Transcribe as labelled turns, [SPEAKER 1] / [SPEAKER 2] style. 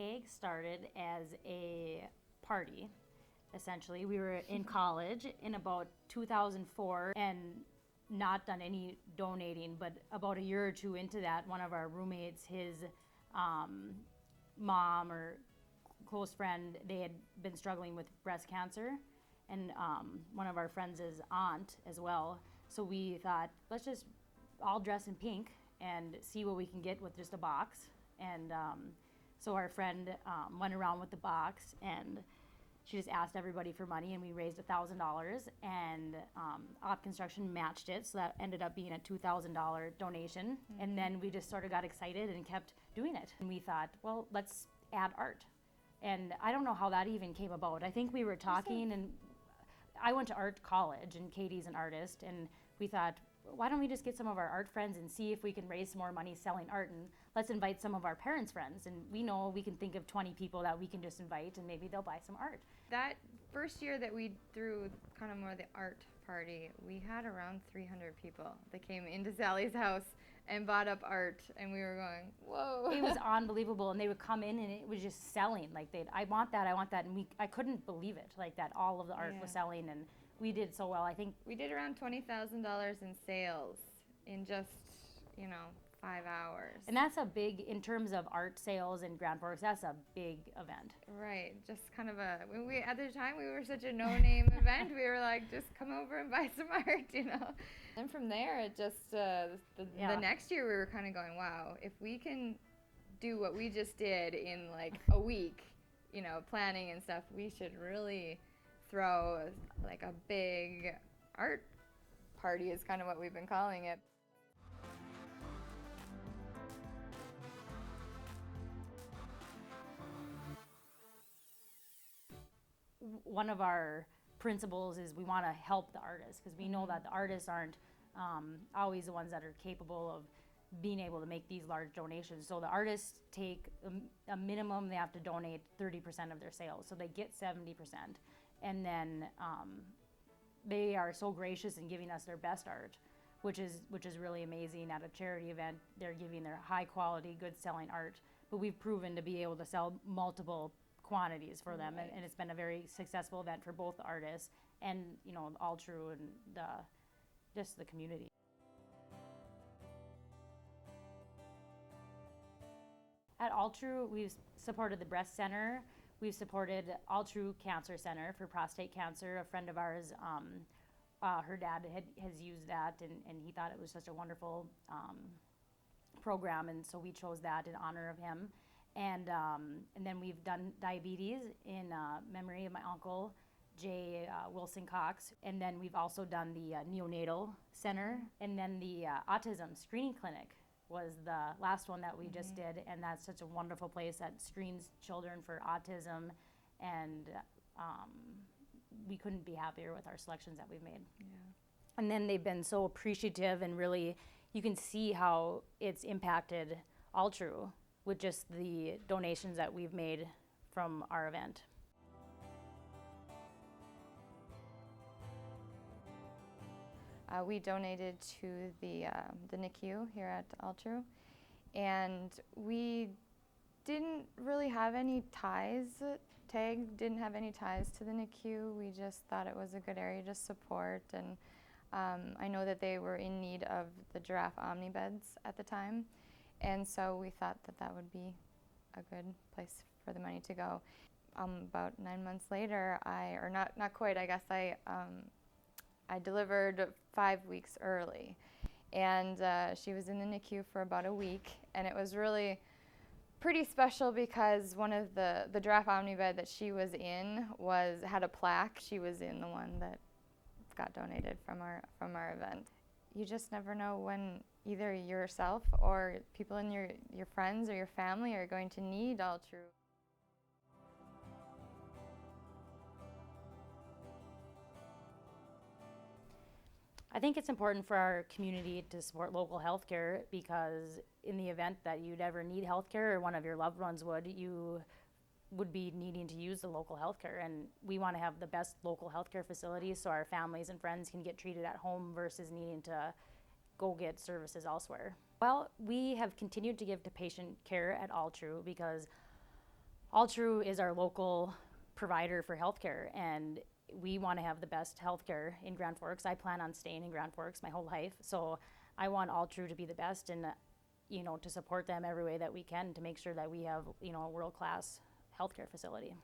[SPEAKER 1] Keg started as a party. Essentially, we were in college in about 2004 and not done any donating, but about a year or two into that, one of our roommates, his mom or close friend, they had been struggling with breast cancer, and one of our friends' aunt as well. So we thought, let's just all dress in pink and see what we can get with just a box. And so our friend went around with the box, and she just asked everybody for money, and we raised $1,000, and Op Construction matched it, so that ended up being a $2,000 donation. Mm-hmm. And then we just sort of got excited and kept doing it. And we thought, well, let's add art. And I don't know how that even came about. I think we were talking, and I went to art college, and Katie's an artist, and we thought, why don't we just get some of our art friends and see if we can raise some more money selling art, and let's invite some of our parents' friends, and we know we can think of 20 people that we can just invite, and maybe they'll buy some art.
[SPEAKER 2] That first year that we threw kind of more the art party, we had around 300 people that came into Sally's house and bought up art, and we were going, whoa.
[SPEAKER 1] It was unbelievable, and they would come in and it was just selling. Like, I want that, and I couldn't believe it, like that all of the art was selling, and we did so well. I think
[SPEAKER 2] we did around $20,000 in sales in just, 5 hours.
[SPEAKER 1] And that's a big, in terms of art sales in Grand Forks, that's a big event.
[SPEAKER 2] Right, just kind of at the time we were such a no-name event, we were like, just come over and buy some art, And from there, it just, the next year we were kind of going, wow, if we can do what we just did in like a week, planning and stuff, we should really throw like a big art party is kind of what we've been calling it.
[SPEAKER 1] One of our principles is we want to help the artists, because we know that the artists aren't always the ones that are capable of being able to make these large donations. So the artists take a minimum, they have to donate 30% of their sales, so they get 70%. And then they are so gracious in giving us their best art, which is really amazing. At a charity event, they're giving their high quality, good selling art, but we've proven to be able to sell multiple quantities for them, and it's been a very successful event for both the artists and Altru and just the community. At Altru, we've supported the Breast Center. We've supported Altru Cancer Center for prostate cancer. A friend of ours, her dad has used that, and he thought it was such a wonderful program, and so we chose that in honor of him. And then we've done diabetes in memory of my uncle, Jay Wilson Cox. And then we've also done the neonatal center. And then the autism screening clinic was the last one that we just did. And that's such a wonderful place that screens children for autism. And we couldn't be happier with our selections that we've made.
[SPEAKER 2] Yeah.
[SPEAKER 1] And then they've been so appreciative, and really you can see how it's impacted Altru with just the donations that we've made from our event.
[SPEAKER 2] We donated to the NICU here at Altru, and we didn't really have any ties. TAG didn't have any ties to the NICU. We just thought it was a good area to support, and I know that they were in need of the giraffe Omni-Beds at the time. And so we thought that that would be a good place for the money to go. About 9 months later, not quite, I guess I delivered 5 weeks early. And she was in the NICU for about a week. And it was really pretty special because one of the giraffe Omni-Bed that she was in had a plaque. She was in the one that got donated from our event. You just never know when either yourself or people in your friends or your family are going to need Altru.
[SPEAKER 1] I think it's important for our community to support local healthcare, because in the event that you'd ever need healthcare, or one of your loved ones you would be needing to use the local healthcare, and we want to have the best local healthcare facilities so our families and friends can get treated at home versus needing to go get services elsewhere. Well, we have continued to give to patient care at Altru because Altru is our local provider for healthcare, and we want to have the best healthcare in Grand Forks. I plan on staying in Grand Forks my whole life, so I want Altru to be the best, and to support them every way that we can to make sure that we have a world-class healthcare facility.